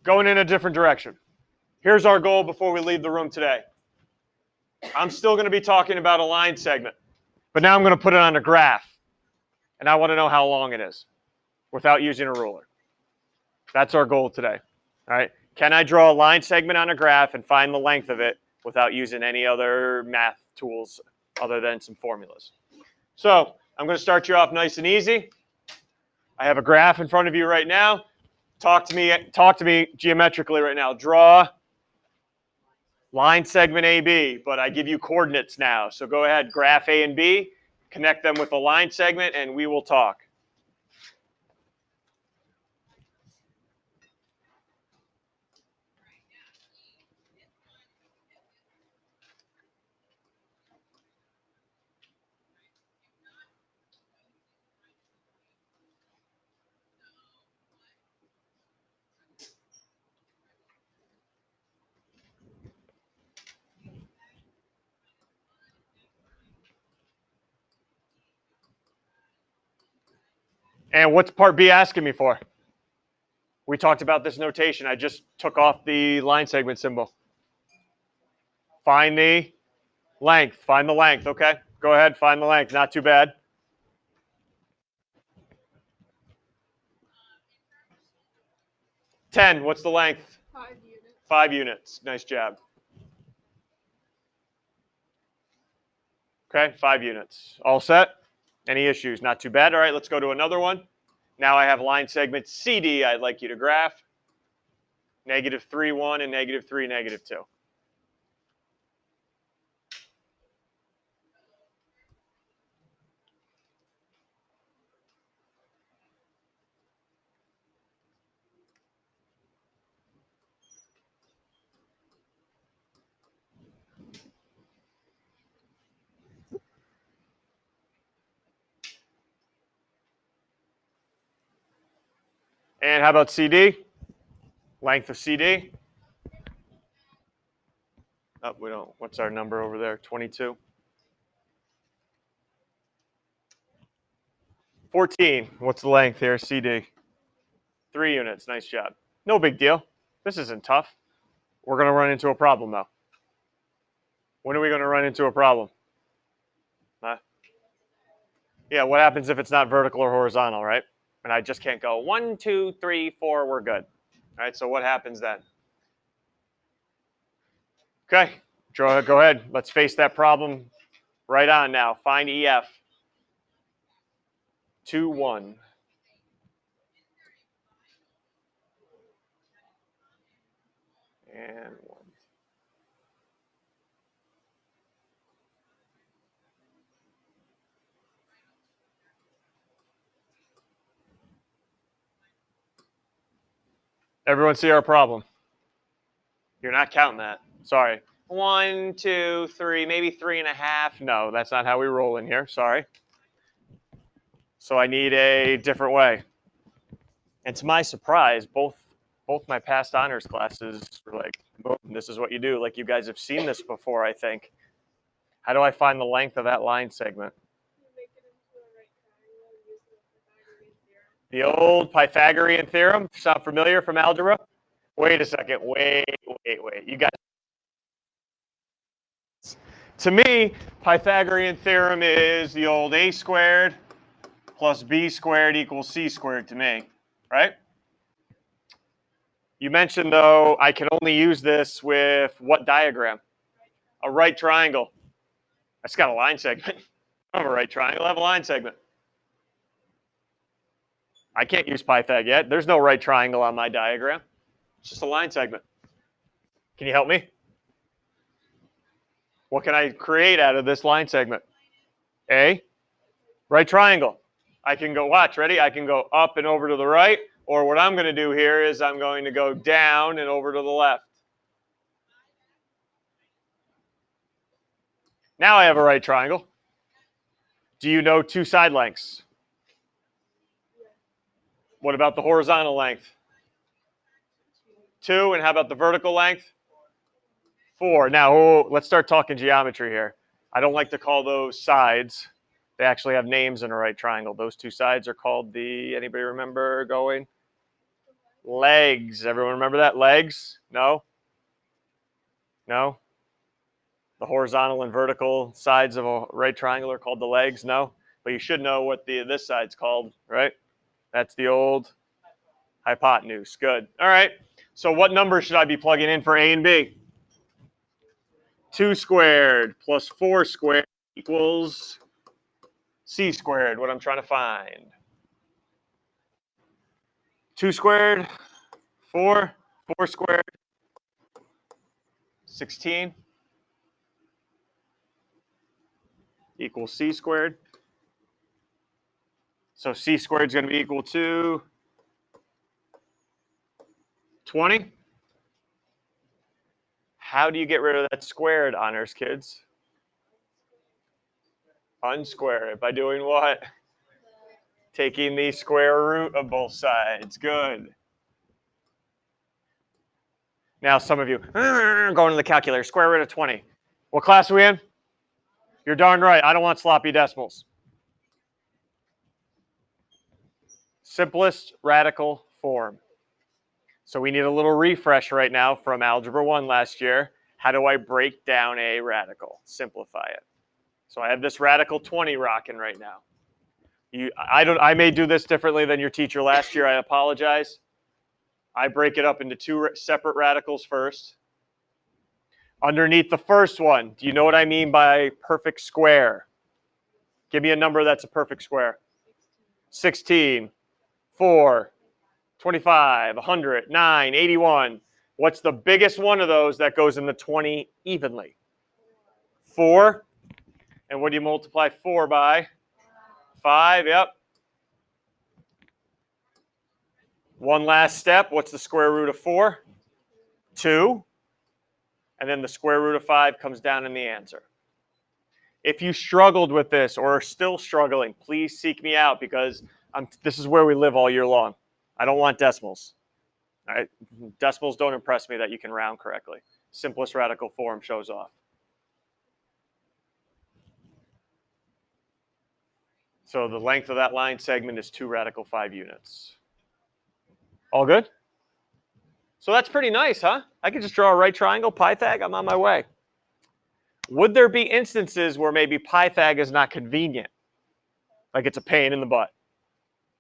Going in a different direction. Here's our goal before we leave the room today. I'm still going to be talking about a line segment, but now I'm going to put it on a graph, and I want to know how long it is without using a ruler. That's our goal today. All right. Can I draw a line segment on a graph and find the length of it without using any other math tools other than some formulas? So I'm going to start you off nice and easy. I have a graph in front of you right now. Talk to me geometrically right now. Draw line segment AB, but I give you coordinates now. So go ahead, graph A and B, connect them with a line segment, and we will talk. And what's part B asking me for? We talked about this notation. I just took off the line segment symbol. Find the length. Find the length. Okay. Go ahead. Find the length. Not too bad. $10. What's the length? 5 units. 5 units. Nice job. Okay. 5 units. All set? Any issues? Not too bad. All right. Let's go to another one. Now I have line segment CD I'd like you to graph. -3, 1, and -3, -2. And how about CD? Length of CD? Oh, we don't. What's our number over there? 22. 14. What's the length here? CD. 3 units. Nice job. No big deal. This isn't tough. We're going to run into a problem, though. When are we going to run into a problem? Huh? Yeah, what happens if it's not vertical or horizontal, right? And I just can't go 1, 2, 3, 4, we're good. All right, so what happens then? Okay, go ahead. Let's face that problem right on now. Find EF. 2, 1. And 1. Everyone see our problem? You're not counting that. Sorry. 1, 2, 3, maybe 3.5. No, that's not how we roll in here. Sorry. So I need a different way. And to my surprise, both my past honors classes were like, boom, this is what you do. Like, you guys have seen this before, I think. How do I find the length of that line segment? Make it into a right triangle and use the Pythagorean theorem. The old Pythagorean theorem. Sound familiar from algebra? Wait a second. Wait. You guys. To me, Pythagorean theorem is the old a squared plus b squared equals c squared to me, right? You mentioned, though, I can only use this with what diagram? A right triangle. That's got a line segment. I don't have a right triangle. I have a line segment. I can't use Pythag yet. There's no right triangle on my diagram. It's just a line segment. Can you help me? What can I create out of this line segment? A right triangle. I can go, watch, ready? I can go up and over to the right, or what I'm going to do here is I'm going to go down and over to the left. Now I have a right triangle. Do you know 2 side lengths? What about the horizontal length? 2, and how about the vertical length? 4. Now, let's start talking geometry here. I don't like to call those sides. They actually have names in a right triangle. Those 2 sides are called the, anybody remember going? Legs. Everyone remember that? Legs? No? No? The horizontal and vertical sides of a right triangle are called the legs? No? But you should know what this side's called, right? That's the old hypotenuse. Good. All right. So what number should I be plugging in for A and B? 2 squared plus 4 squared equals C squared, what I'm trying to find. 2 squared, 4 squared, 16 equals C squared. So C squared is going to be equal to 20. How do you get rid of that squared, honors kids? Unsquare it by doing what? Taking the square root of both sides. Good. Now some of you, going to the calculator, square root of 20. What class are we in? You're darn right. I don't want sloppy decimals. Simplest radical form. So we need a little refresh right now from Algebra 1 last year. How do I break down a radical? Simplify it. So I have this radical 20 rocking right now. I may do this differently than your teacher last year. I apologize. I break it up into 2 separate radicals first. Underneath the first one, do you know what I mean by perfect square? Give me a number that's a perfect square. 16, 4, 25, 100, 9, 81. What's the biggest one of those that goes in the 20 evenly? 4. And what do you multiply 4 by? 5, yep. One last step. What's the square root of 4? 2. And then the square root of 5 comes down in the answer. If you struggled with this or are still struggling, please seek me out because this is where we live all year long. I don't want decimals. All right? Decimals don't impress me that you can round correctly. Simplest radical form shows off. So the length of that line segment is 2 radical 5 units. All good? So that's pretty nice, huh? I could just draw a right triangle, Pythag, I'm on my way. Would there be instances where maybe Pythag is not convenient? Like it's a pain in the butt.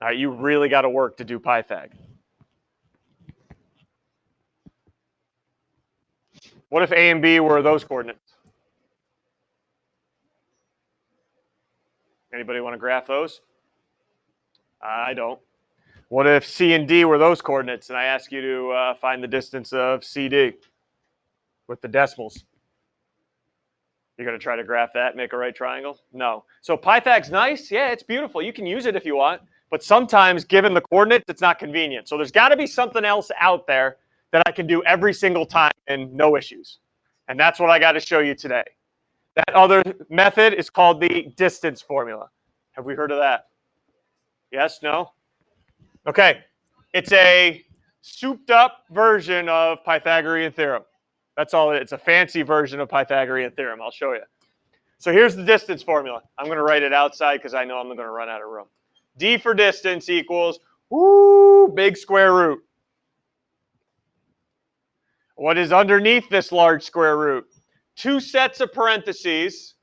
All right, you really got to work to do Pythag. What if A and B were those coordinates? Anybody want to graph those? I don't. What if C and D were those coordinates and I ask you to find the distance of CD with the decimals? You're going to try to graph that, make a right triangle? No. So Pythag's nice. Yeah, it's beautiful. You can use it if you want. But sometimes, given the coordinates, it's not convenient. So there's got to be something else out there that I can do every single time and no issues. And that's what I got to show you today. That other method is called the distance formula. Have we heard of that? Yes? No? Okay. It's a souped up version of Pythagorean Theorem. That's all it is. It's a fancy version of Pythagorean Theorem. I'll show you. So here's the distance formula. I'm going to write it outside because I know I'm going to run out of room. D for distance equals, big square root. What is underneath this large square root? 2 sets of parentheses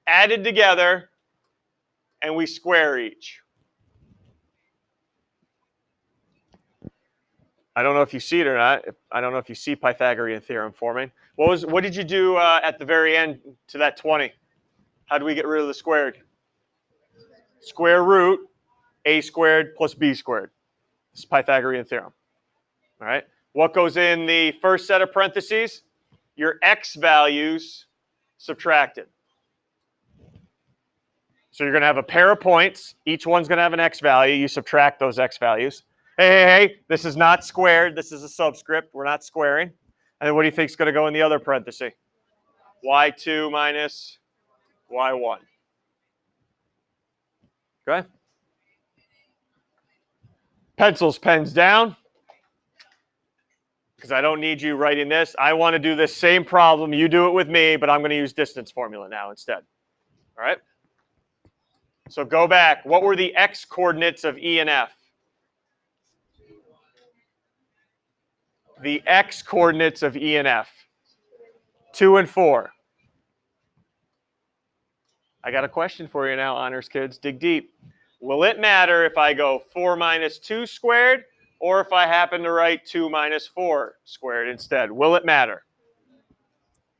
added together, and we square each. I don't know if you see it or not. I don't know if you see Pythagorean Theorem forming. What did you do at the very end to that 20? How do we get rid of the squared? Square root a squared plus b squared. This is Pythagorean Theorem. All right. What goes in the first set of parentheses? Your x values subtracted. So you're going to have a pair of points. Each one's going to have an x value. You subtract those x values. Hey, this is not squared. This is a subscript. We're not squaring. And then what do you think is going to go in the other parenthesis? y2 minus y1. Okay. Pencils, pens down. Because I don't need you writing this. I want to do this same problem. You do it with me, but I'm going to use distance formula now instead. All right? So go back. What were the x coordinates of E and F? the x coordinates of E and F? 2 and 4. I got a question for you now, honors kids. Dig deep. Will it matter if I go 4 minus 2 squared or if I happen to write 2 minus 4 squared instead? Will it matter?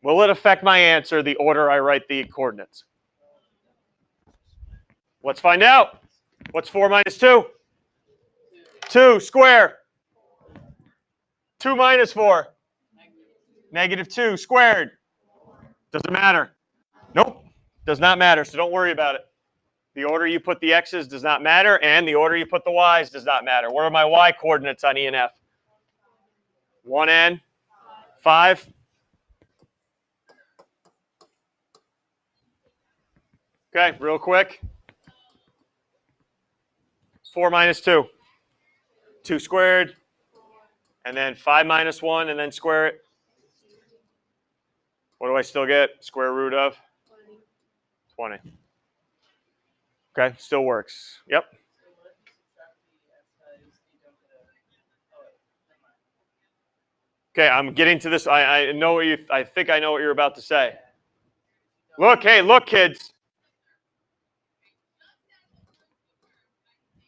Will it affect my answer, the order I write the coordinates? Let's find out. What's 4 minus 2? 2 square. 2 minus 4. Negative 2 squared. Doesn't matter. Nope. Does not matter, so don't worry about it. The order you put the x's does not matter, and the order you put the y's does not matter. What are my y coordinates on E and F? 1 and 5. Okay, real quick. 4 minus 2. 2 squared. And then 5 minus 1, and then square it. What do I still get? Square root of 20. Okay, still works. Yep. Okay, I'm getting to this. I know what you. I think I know what you're about to say. Look, hey, look, kids.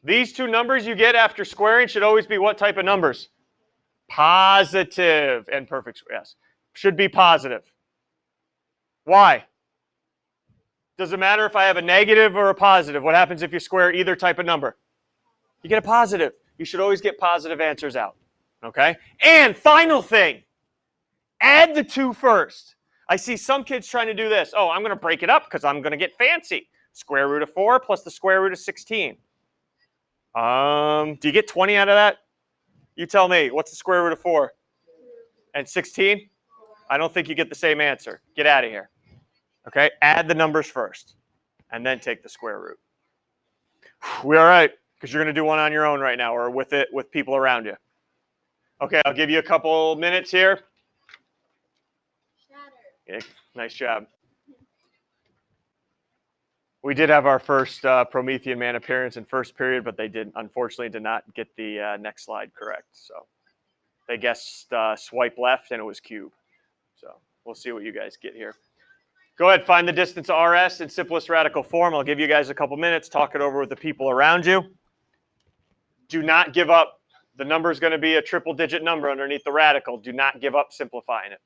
These two numbers you get after squaring should always be what type of numbers? Positive and perfect. Yes, should be positive. Why? Does it matter if I have a negative or a positive? What happens if you square either type of number? You get a positive. You should always get positive answers out. Okay? And final thing, add the 2 first. I see some kids trying to do this. Oh, I'm going to break it up because I'm going to get fancy. Square root of 4 plus the square root of 16. Do you get 20 out of that? You tell me. What's the square root of 4? And 16? I don't think you get the same answer. Get out of here. Okay? Add the numbers first and then take the square root. We all right? Because you're going to do one on your own right now or with people around you. Okay, I'll give you a couple minutes here. Yeah, nice job. We did have our first Promethean man appearance in first period, but they unfortunately did not get the next slide correct. So they guessed swipe left and it was cube. So we'll see what you guys get here. Go ahead, find the distance of RS in simplest radical form. I'll give you guys a couple minutes. Talk it over with the people around you. Do not give up. The number is going to be a triple-digit number underneath the radical. Do not give up simplifying it.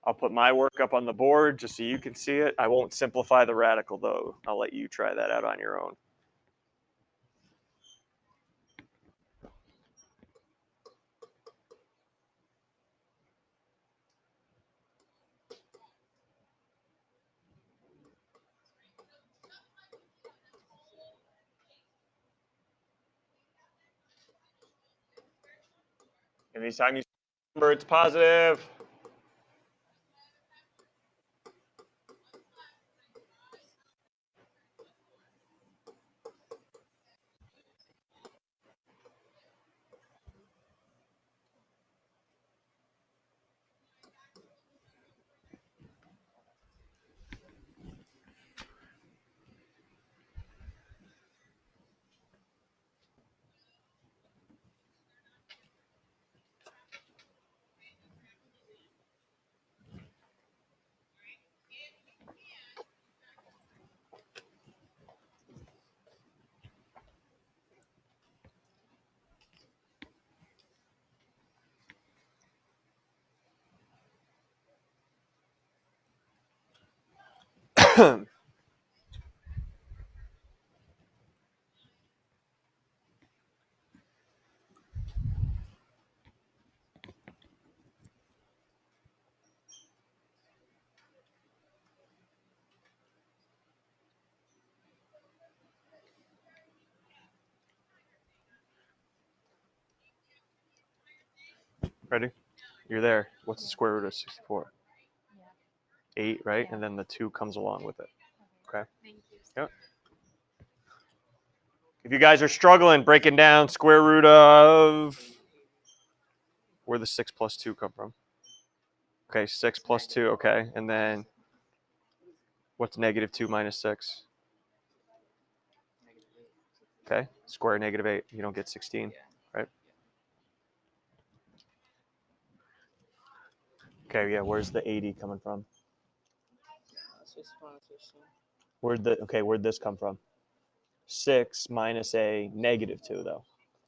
I'll put my work up on the board just so you can see it. I won't simplify the radical, though. I'll let you try that out on your own. Anytime you see a number, it's positive. Ready? You're there. What's the square root of 64? 8, right? And then the 2 comes along with it. Okay? Yep. If you guys are struggling breaking down square root of, where the 6 plus 2 come from? Okay, 6 plus 2, okay. And then what's negative 2 minus 6? Okay, square negative 8. You don't get 16, right? Okay, yeah, where's the 80 coming from? Where'd this come from? 6 minus a negative 2, though.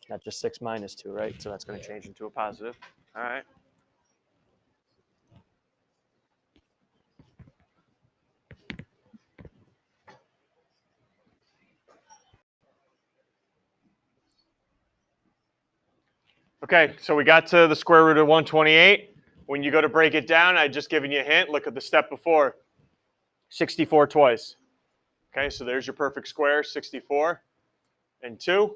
Not just 6 minus 2, right? So that's going to change into a positive. All right. Okay, so we got to the square root of 128. When you go to break it down, I just given you a hint. Look at the step before. 64 twice. Okay, so there's your perfect square, 64 and 2.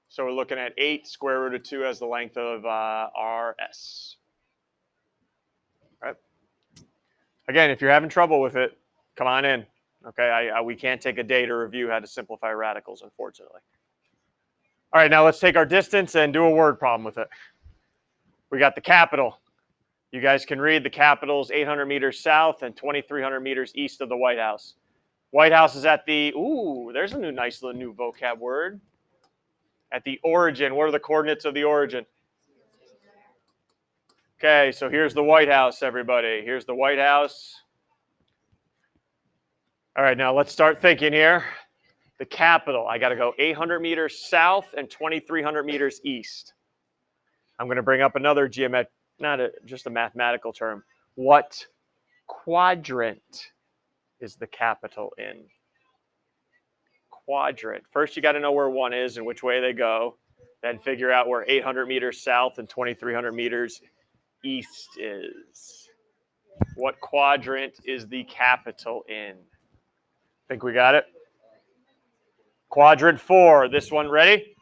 So we're looking at 8 square root of 2 as the length of RS. All right. Again, if you're having trouble with it, come on in. Okay, we can't take a day to review how to simplify radicals, unfortunately. All right, now let's take our distance and do a word problem with it. We got the capital. You guys can read the capital's 800 meters south and 2,300 meters east of the White House. White House is at the, there's a nice little new vocab word. At the origin. What are the coordinates of the origin? Okay, so here's the White House, everybody. Here's the White House. All right, now let's start thinking here. The capital, I got to go 800 meters south and 2,300 meters east. I'm going to bring up another just a mathematical term. What quadrant is the capital in? Quadrant. First, you got to know where 1 is and which way they go. Then figure out where 800 meters south and 2,300 meters east is. What quadrant is the capital in? Think we got it? Quadrant 4. This one, ready?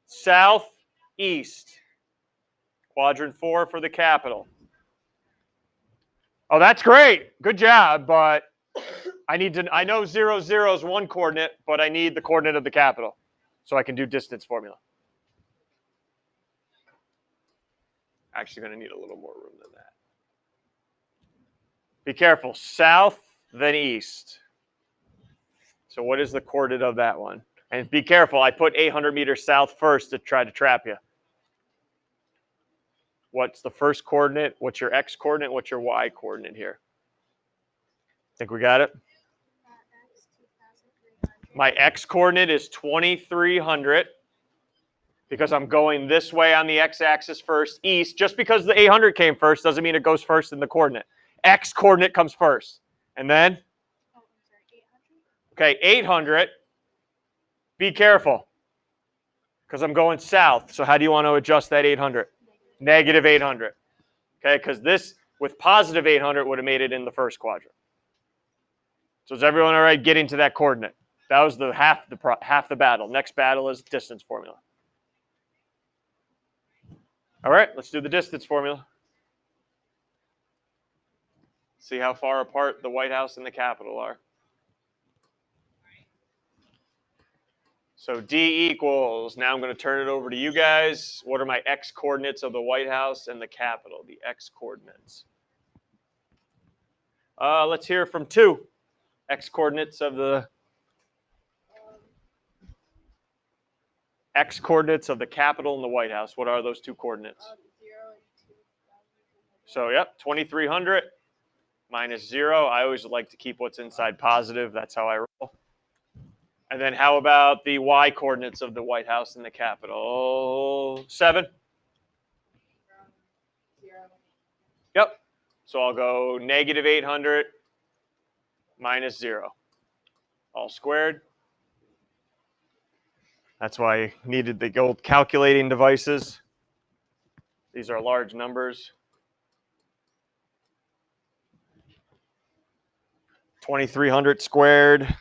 South, east. Quadrant 4 for the capital. Oh, that's great. Good job, but I know 0, 0 is one coordinate, but I need the coordinate of the capital so I can do distance formula. Actually going to need a little more room than that. Be careful. South, then east. So what is the coordinate of that one? And be careful. I put 800 meters south first to try to trap you. What's the first coordinate? What's your x coordinate? What's your y coordinate here? Think we got it? My x coordinate is 2,300 because I'm going this way on the x-axis first, east. Just because the 800 came first doesn't mean it goes first in the coordinate. X coordinate comes first. And then? Okay, 800. Be careful because I'm going south. So how do you want to adjust that 800? Negative 800. Okay, because this with positive 800 would have made it in the first quadrant. So is everyone all right getting to that coordinate? That was the half the battle. Next battle is distance formula. All right, let's do the distance formula. See how far apart the White House and the Capitol are. So D equals, now I'm going to turn it over to you guys. What are my x coordinates of the White House and the Capitol? The x coordinates. Let's hear from 2. X coordinates of the x coordinates of the Capitol and the White House. What are those 2 coordinates? 0 and 2. So, yep, 2,300 minus 0. I always like to keep what's inside positive. That's how I roll. And then how about the y coordinates of the White House and the Capitol? 7? 0. Yep. So I'll go negative 800 minus 0. All squared. That's why I needed the old calculating devices. These are large numbers. 2,300 squared.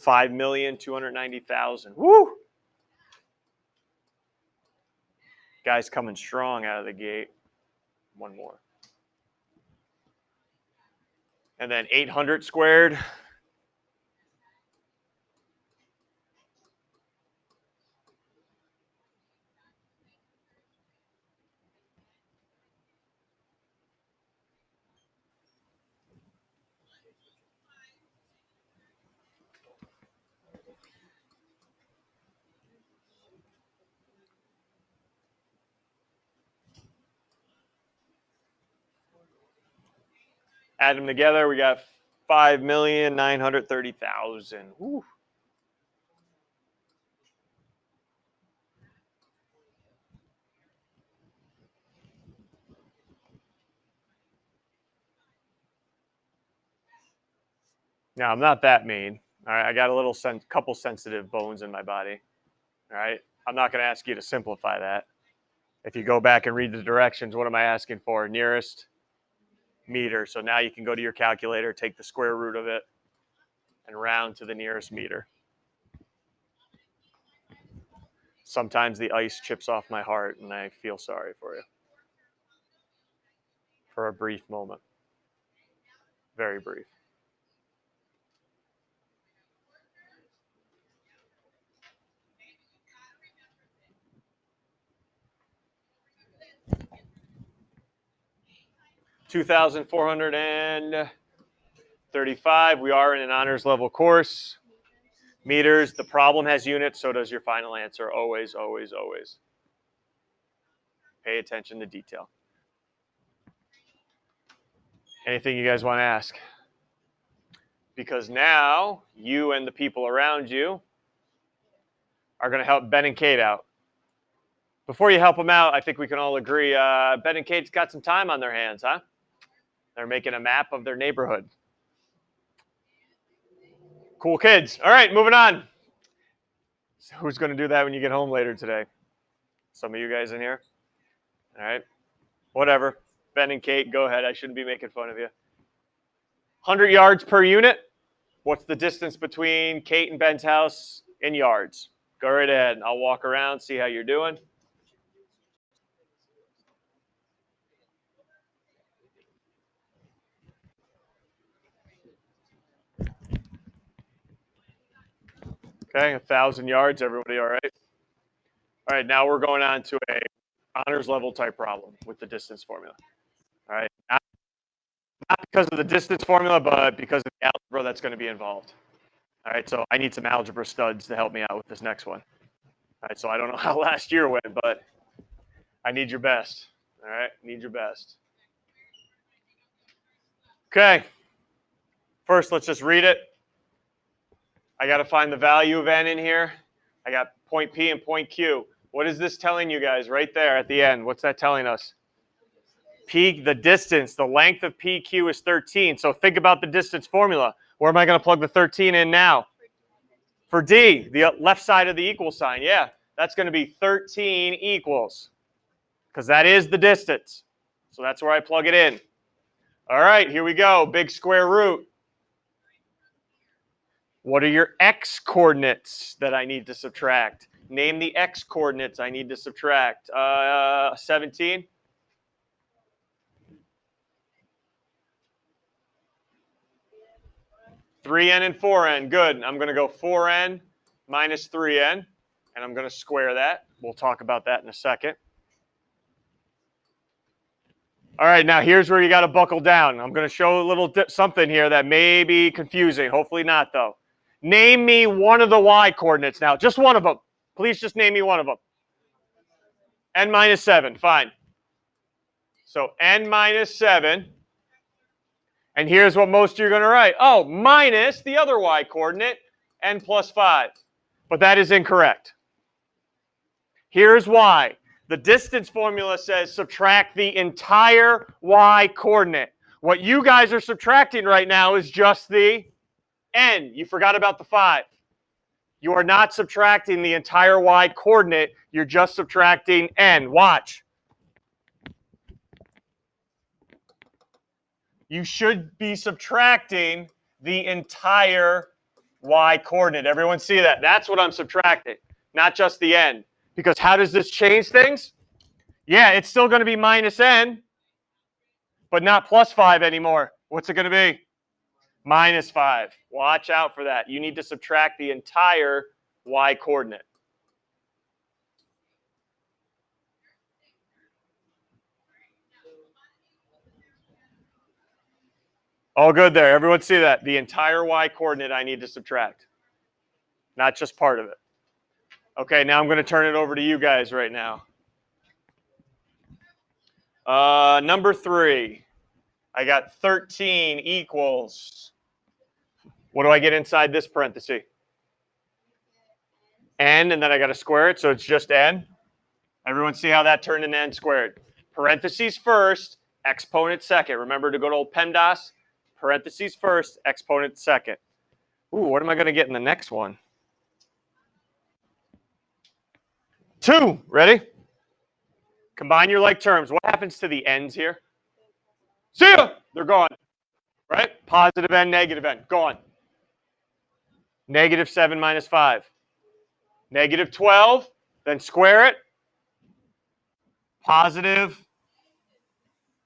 5,290,000. Woo! Guy's coming strong out of the gate. One more. And then 800 squared. Add them together, we got 5,930,000. Whew. Now, I'm not that mean. All right, I got a little couple sensitive bones in my body. All right, I'm not going to ask you to simplify that. If you go back and read the directions, what am I asking for? Nearest meter. So now you can go to your calculator, take the square root of it, and round to the nearest meter. Sometimes the ice chips off my heart, and I feel sorry for you. For a brief moment. Very brief. $2,435. We are in an honors level course. Meters. The problem has units, so does your final answer. Always, always, always. Pay attention to detail. Anything you guys want to ask? Because now you and the people around you are going to help Ben and Kate out. Before you help them out, I think we can all agree Ben and Kate's got some time on their hands, huh? They're making a map of their neighborhood. Cool kids. All right, moving on. So who's going to do that when you get home later today? Some of you guys in here? All right. Whatever. Ben and Kate, go ahead. I shouldn't be making fun of you. 100 yards per unit. What's the distance between Kate and Ben's house in yards? Go right ahead. I'll walk around, see how you're doing. Okay, 1,000 yards. Everybody all right? All right, now we're going on to a honors level type problem with the distance formula. All right, not because of the distance formula, but because of the algebra that's going to be involved. All right, so I need some algebra studs to help me out with this next one. All right, so I don't know how last year went, but I need your best. All right, need your best. Okay, first let's just read it. I got to find the value of n in here. I got point P and point Q. What is this telling you guys right there at the end? What's that telling us? P, the distance, the length of PQ is 13. So think about the distance formula. Where am I going to plug the 13 in now? For D, the left side of the equal sign. Yeah, that's going to be 13 equals, because that is the distance. So that's where I plug it in. All right, here we go. Big square root. What are your x coordinates that I need to subtract? Name the x coordinates I need to subtract. 17. Three n and 4n. Good. I'm going to go 4n minus 3n, and I'm going to square that. We'll talk about that in a second. All right, now here's where you got to buckle down. I'm going to show a little something here that may be confusing. Hopefully not, though. Name me one of the y coordinates now. Just one of them. Please just name me one of them. N minus 7. Fine. So n minus 7. And here's what most of you are going to write. Oh, minus the other y coordinate, n plus 5. But that is incorrect. Here's why. The distance formula says subtract the entire y coordinate. What you guys are subtracting right now is just the n. You forgot about the 5. You are not subtracting the entire y coordinate. You're just subtracting n. Watch. You should be subtracting the entire y coordinate. Everyone see that? That's what I'm subtracting, not just the n. Because how does this change things? Yeah, it's still going to be minus n, but not plus 5 anymore. What's it going to be? Minus 5. Watch out for that. You need to subtract the entire y coordinate. All good there. Everyone see that? The entire y coordinate I need to subtract, not just part of it. Okay, now I'm going to turn it over to you guys right now. Number 3. I got 13 equals, what do I get inside this parenthesis? N, and then I got to square it, so it's just n. Everyone see how that turned into n squared? Parentheses first, exponent second. Remember to go to old PEMDAS? Parentheses first, exponent second. Ooh, what am I going to get in the next one? 2. Ready? Combine your like terms. What happens to the n's here? See ya! They're gone. Right? Positive n, negative n. Gone. Negative 7 minus 5. Negative 12. Then square it. Positive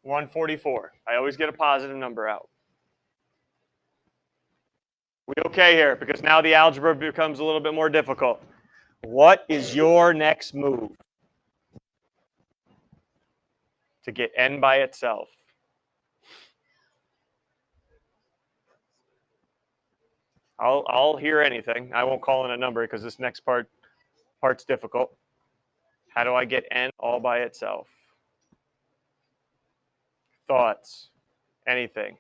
144. I always get a positive number out. We okay here? Because now the algebra becomes a little bit more difficult. What is your next move to get n by itself? I'll hear anything. I won't call in a number because this next part's difficult. How do I get n all by itself? Thoughts? Anything?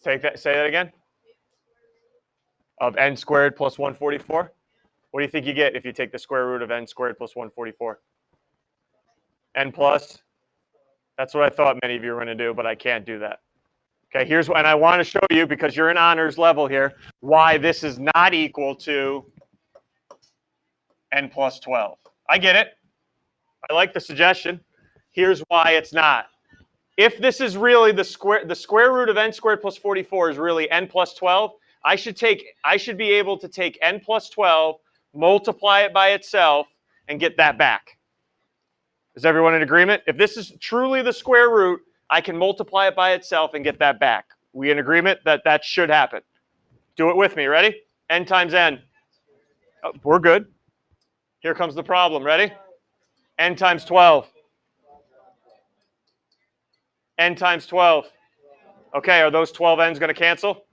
Say that again. Of n squared plus 144? What do you think you get if you take the square root of n squared plus 144? N plus? That's what I thought many of you were going to do, but I can't do that. Okay, here's what, and I want to show you, because you're in honors level here, why this is not equal to n plus 12. I get it. I like the suggestion. Here's why it's not. If this is really the square root of n squared plus 44 is really n plus 12, I should be able to take n plus 12, multiply it by itself, and get that back. Is everyone in agreement? If this is truly the square root, I can multiply it by itself and get that back. We in agreement that that should happen? Do it with me. Ready? N times n. Oh, we're good. Here comes the problem. Ready? N times 12. N times 12. Okay, are those 12 n's going to cancel?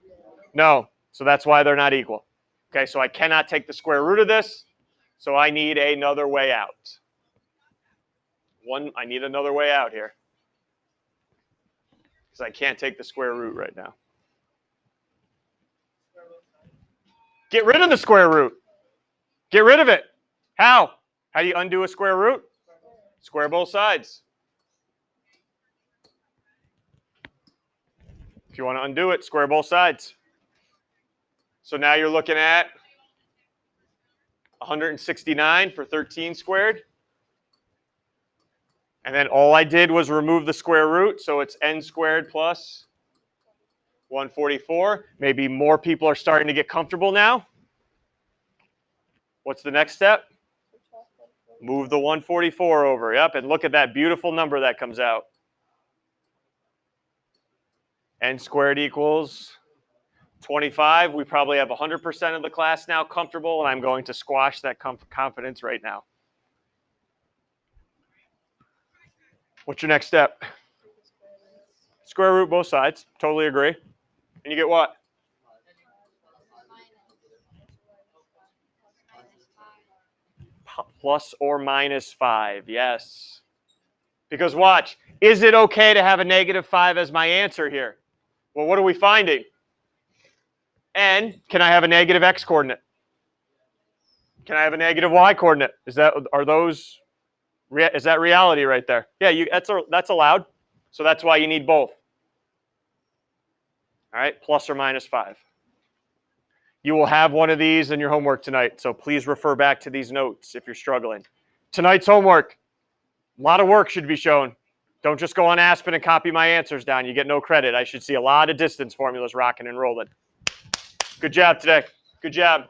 No. So that's why they're not equal. Okay, so I cannot take the square root of this. So I need another way out. I need another way out here, because I can't take the square root right now. Get rid of the square root. Get rid of it. How? How do you undo a square root? Square both sides. If you want to undo it, square both sides. So now you're looking at 169 for 13 squared. And then all I did was remove the square root, so it's n squared plus 144. Maybe more people are starting to get comfortable now. What's the next step? Move the 144 over. Yep, and look at that beautiful number that comes out. N squared equals 25. We probably have 100% of the class now comfortable, and I'm going to squash that confidence right now. What's your next step? Square root both sides. Totally agree. And you get what? Plus or minus 5. Yes. Because watch, is it okay to have a negative 5 as my answer here? Well, what are we finding? And can I have a negative x coordinate? Can I have a negative y coordinate? Is that reality right there? Yeah, that's allowed. So that's why you need both. All right, plus or minus 5. You will have one of these in your homework tonight, so please refer back to these notes if you're struggling. Tonight's homework, a lot of work should be shown. Don't just go on Aspen and copy my answers down. You get no credit. I should see a lot of distance formulas rocking and rolling. Good job today. Good job.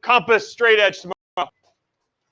Compass, straight edge tomorrow.